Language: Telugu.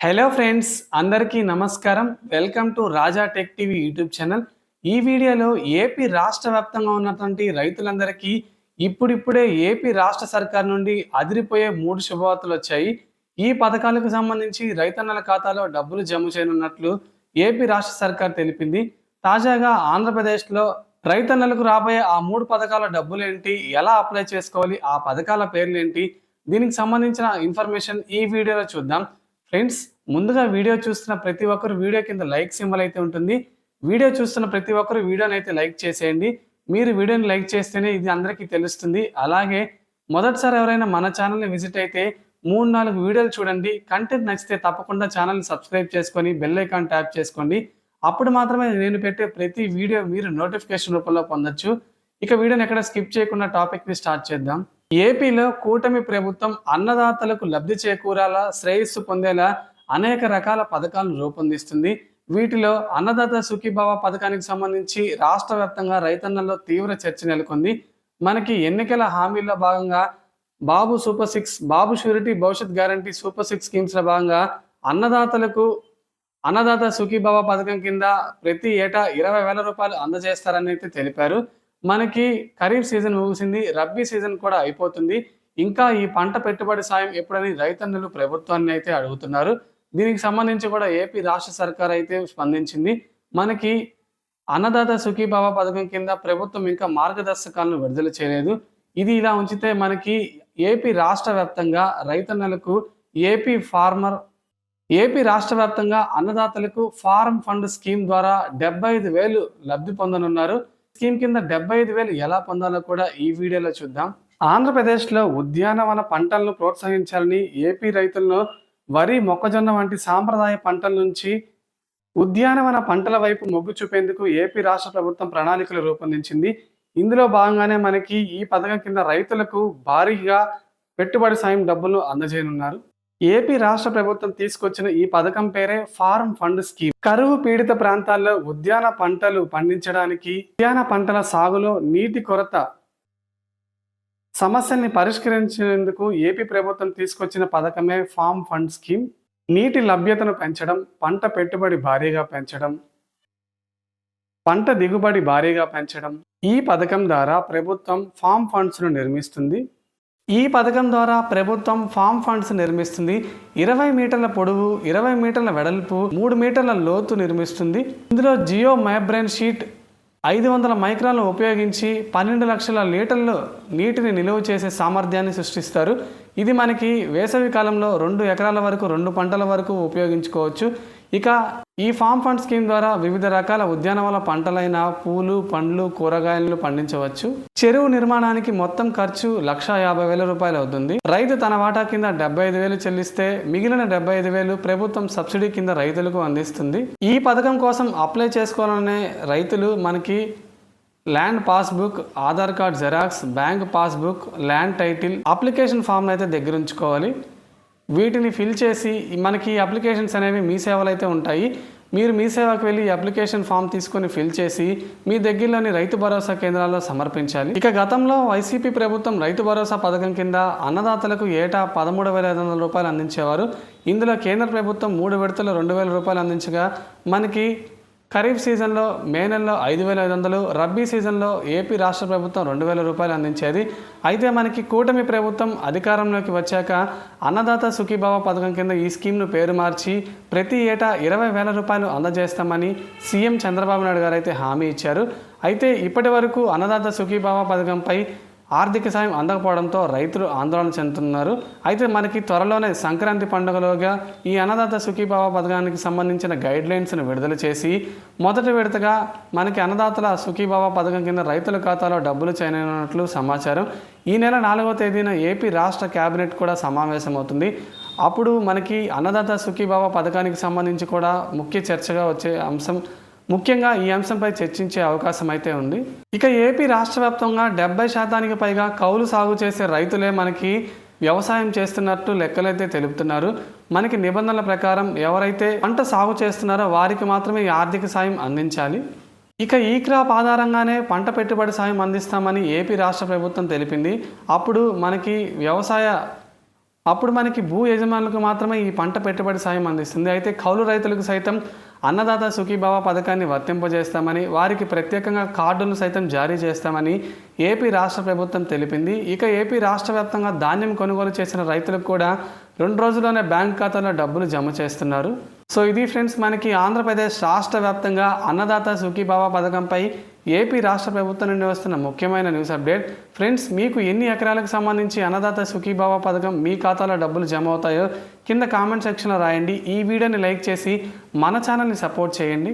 హలో ఫ్రెండ్స్, అందరికీ నమస్కారం. Welcome to Raja tech TV YouTube channel. ఈ వీడియోలో ఏపీ రాష్ట్ర వ్యాప్తంగా ఉన్నటువంటి రైతులందరికీ ఇప్పుడిప్పుడే ఏపీ రాష్ట్ర సర్కార్ నుండి అదిరిపోయే 3 శుభవార్తలు వచ్చాయి. ఈ పథకాలకు సంబంధించి రైతన్నల ఖాతాలో డబ్బులు జమ చేయనున్నట్లు ఏపీ రాష్ట్ర సర్కార్ తెలిపింది. తాజాగా ఆంధ్రప్రదేశ్లో రైతన్నలకు రాబోయే ఆ 3 పథకాల డబ్బులేంటి, ఎలా అప్లై చేసుకోవాలి, ఆ పథకాల పేర్లేంటి, దీనికి సంబంధించిన ఇన్ఫర్మేషన్ ఈ వీడియోలో చూద్దాం. ఫ్రెండ్స్, ముందుగా వీడియో చూస్తున్న ప్రతి ఒక్కరు వీడియో కింద లైక్ సింబల్ అయితే ఉంటుంది. వీడియో చూస్తున్న ప్రతి ఒక్కరు వీడియోని అయితే లైక్ చేసేయండి. మీరు వీడియోని లైక్ చేస్తేనే ఇది అందరికీ తెలుస్తుంది. అలాగే మొదటిసారి ఎవరైనా మన ఛానల్ని విజిట్ అయితే 3-4 వీడియోలు చూడండి. కంటెంట్ నచ్చితే తప్పకుండా ఛానల్ని సబ్స్క్రైబ్ చేసుకొని బెల్ ఐకాన్ ట్యాప్ చేసుకోండి. అప్పుడు మాత్రమే నేను పెట్టే ప్రతి వీడియో మీరు నోటిఫికేషన్ రూపంలో పొందొచ్చు. ఇక వీడియోని ఎక్కడ స్కిప్ చేయకుండా టాపిక్ని స్టార్ట్ చేద్దాం. ఏపీలో కూటమి ప్రభుత్వం అన్నదాతలకు లబ్ధి చేకూరాలా, శ్రేయస్సు పొందేలా అనేక రకాల పథకాలను రూపొందిస్తుంది. వీటిలో అన్నదాత సుఖీభావ పథకానికి సంబంధించి రాష్ట్ర వ్యాప్తంగా రైతన్నల్లో తీవ్ర చర్చ నెలకొంది. మనకి ఎన్నికల హామీల్లో భాగంగా బాబు సూపర్ 6, బాబు షూరిటీ భవిష్యత్ గ్యారంటీ సూపర్ 6 స్కీమ్స్లో భాగంగా అన్నదాతలకు అన్నదాత సుఖీభావ పథకం కింద ప్రతి ఏటా 20,000 రూపాయలు అందజేస్తారని అయితే తెలిపారు. మనకి ఖరీఫ్ సీజన్ ముగిసింది, రబ్బీ సీజన్ కూడా అయిపోతుంది. ఇంకా ఈ పంట పెట్టుబడి సాయం ఎప్పుడని రైతన్నులు ప్రభుత్వాన్ని అయితే అడుగుతున్నారు. దీనికి సంబంధించి కూడా ఏపీ రాష్ట్ర సర్కార్ అయితే స్పందించింది. మనకి అన్నదాత సుఖీభావ పథకం కింద ప్రభుత్వం ఇంకా మార్గదర్శకాలను విడుదల చేయలేదు. ఇది ఇలా ఉంచితే మనకి ఏపీ రాష్ట్ర వ్యాప్తంగా రైతన్నలకు ఏపీ రాష్ట్ర వ్యాప్తంగా అన్నదాతలకు ఫార్మ్ ఫండ్ స్కీమ్ ద్వారా 75,000 లబ్ధి పొందనున్నారు. స్కీమ్ కింద 75,000 ఎలా పొందాలో కూడా ఈ వీడియోలో చూద్దాం. ఆంధ్రప్రదేశ్లో ఉద్యానవన పంటలను ప్రోత్సహించాలని ఏపీ రైతులను వరి, మొక్కజొన్న వంటి సాంప్రదాయ పంటల నుంచి ఉద్యానవన పంటల వైపు మొగ్గు చూపేందుకు ఏపీ రాష్ట్ర ప్రభుత్వం ప్రణాళికలు రూపొందించింది. ఇందులో భాగంగానే మనకి ఈ పథకం కింద రైతులకు భారీగా పెట్టుబడి సాయం డబ్బులు అందజేయనున్నారు. ఏపీ రాష్ట్ర ప్రభుత్వం తీసుకొచ్చిన ఈ పథకం పేరే ఫార్మ్ ఫండ్ స్కీమ్. కరువు పీడిత ప్రాంతాల్లో ఉద్యాన పంటలు పండించడానికి, ఉద్యాన పంటల సాగులో నీటి కొరత సమస్యల్ని పరిష్కరించేందుకు ఏపీ ప్రభుత్వం తీసుకొచ్చిన పథకమే ఫార్మ్ ఫండ్ స్కీమ్. నీటి లభ్యతను పెంచడం, పంట పెట్టుబడి భారీగా పెంచడం, పంట దిగుబడి భారీగా పెంచడం. ఈ పథకం ద్వారా ప్రభుత్వం ఫార్మ్ ఫండ్స్ను నిర్మిస్తుంది. 20 మీటర్ల పొడవు, 20 మీటర్ల వెడల్పు, 3 మీటర్ల లోతు నిర్మిస్తుంది. ఇందులో జియో మైబ్రైన్ షీట్ 500 మైక్రాన్లు ఉపయోగించి 12 లక్షల లీటర్లు నీటిని నిలువ చేసే సామర్థ్యాన్ని సృష్టిస్తారు. ఇది మనకి వేసవి కాలంలో 2 ఎకరాల వరకు 2 పంటల వరకు ఉపయోగించుకోవచ్చు. ఇక ఈ ఫార్మ్ ఫండ్ స్కీమ్ ద్వారా వివిధ రకాల ఉద్యానవన పంటలైన పూలు, పండ్లు, కూరగాయలను పండించవచ్చు. చెరువు నిర్మాణానికి మొత్తం ఖర్చు 1,50,000 రూపాయలు అవుతుంది. రైతు తన వాటా కింద 75,000 చెల్లిస్తే మిగిలిన 75,000 ప్రభుత్వం సబ్సిడీ కింద రైతులకు అందిస్తుంది. ఈ పథకం కోసం అప్లై చేసుకోవాలనే రైతులు మనకి land passbook, Aadhaar card xerox, bank passbook, land title, application form అయితే దగ్గర ఉంచుకోవాలి. వీటిని ఫిల్ చేసి మనకి అప్లికేషన్స్ అనేవి మీ సేవలు అయితే ఉంటాయి. మీరు మీ సేవకు వెళ్ళి అప్లికేషన్ ఫామ్ తీసుకొని ఫిల్ చేసి మీ దగ్గరలోని రైతు భరోసా కేంద్రాల్లో సమర్పించాలి. ఇక గతంలో వైసీపీ ప్రభుత్వం రైతు భరోసా పథకం కింద అన్నదాతలకు ఏటా 13,500 రూపాయలు అందించేవారు. ఇందులో కేంద్ర ప్రభుత్వం 3 విడతలు 2,000 రూపాయలు అందించగా మనకి ఖరీఫ్ సీజన్లో మే నెలలో 5,500, రబ్బీ సీజన్లో ఏపీ రాష్ట్ర ప్రభుత్వం 2,000 రూపాయలు అందించేది. అయితే మనకి కూటమి ప్రభుత్వం అధికారంలోకి వచ్చాక అన్నదాత సుఖీభావ పథకం కింద ఈ స్కీమ్ను పేరు మార్చి ప్రతి ఏటా 20,000 రూపాయలు అందజేస్తామని సీఎం చంద్రబాబు నాయుడు గారు అయితే హామీ ఇచ్చారు. అయితే ఇప్పటి వరకు అన్నదాత సుఖీభావ పథకంపై ఆర్థిక సాయం అందకపోవడంతో రైతులు ఆందోళన చెందుతున్నారు. అయితే మనకి త్వరలోనే సంక్రాంతి పండుగలోగా ఈ అన్నదాత సుఖీభావ పథకానికి సంబంధించిన గైడ్లైన్స్ను విడుదల చేసి మొదటి విడతగా మనకి అన్నదాతల సుఖీభావ పథకం కింద రైతుల ఖాతాలో డబ్బులు చేయనున్నట్లు సమాచారం. ఈ నెల 4వ తేదీన ఏపీ రాష్ట్ర కేబినెట్ కూడా సమావేశమవుతుంది. అప్పుడు మనకి అన్నదాత సుఖీభావ పథకానికి సంబంధించి కూడా ముఖ్య చర్చగా వచ్చే అంశం, ముఖ్యంగా ఈ అంశంపై చర్చించే అవకాశం అయితే ఉంది. ఇక ఏపీ రాష్ట్ర వ్యాప్తంగా 70% పైగా కౌలు సాగు చేసే రైతులే మనకి వ్యవసాయం చేస్తున్నట్టు లెక్కలైతే తెలుపుతున్నారు. మనకి నిబంధనల ప్రకారం ఎవరైతే పంట సాగు చేస్తున్నారో వారికి మాత్రమే ఈ ఆర్థిక సాయం అందించాలి. ఇక ఈ క్రాప్ ఆధారంగానే పంట పెట్టుబడి సాయం అందిస్తామని ఏపీ రాష్ట్ర ప్రభుత్వం తెలిపింది. అప్పుడు మనకి వ్యవసాయ అప్పుడు మనకి భూ యజమానులకు మాత్రమే ఈ పంట పెట్టుబడి సాయం అందిస్తుంది. అయితే కౌలు రైతులకు సైతం అన్నదాత సుఖీభావ పథకాన్ని వర్తింపజేస్తామని, వారికి ప్రత్యేకంగా కార్డులను సైతం జారీ చేస్తామని ఏపీ రాష్ట్ర ప్రభుత్వం తెలిపింది. ఇక ఏపీ రాష్ట్ర వ్యాప్తంగా ధాన్యం కొనుగోలు చేసిన రైతులకు కూడా 2 రోజుల్లోనే బ్యాంక్ ఖాతాలో డబ్బులు జమ చేస్తున్నారు. సో ఇది ఫ్రెండ్స్, మనకి ఆంధ్రప్రదేశ్ రాష్ట్ర వ్యాప్తంగా అన్నదాత సుఖీభావ పథకంపై ఏపీ రాష్ట్ర ప్రభుత్వం నుండి వస్తున్న ముఖ్యమైన న్యూస్ అప్డేట్. ఫ్రెండ్స్, మీకు ఎన్ని ఎకరాలకు సంబంధించి అన్నదాత సుఖీభావ పథకం మీ ఖాతాలో డబ్బులు జమ అవుతాయో కింద కామెంట్ సెక్షన్లో రాయండి. ఈ వీడియోని లైక్ చేసి మన ఛానల్ని సపోర్ట్ చేయండి.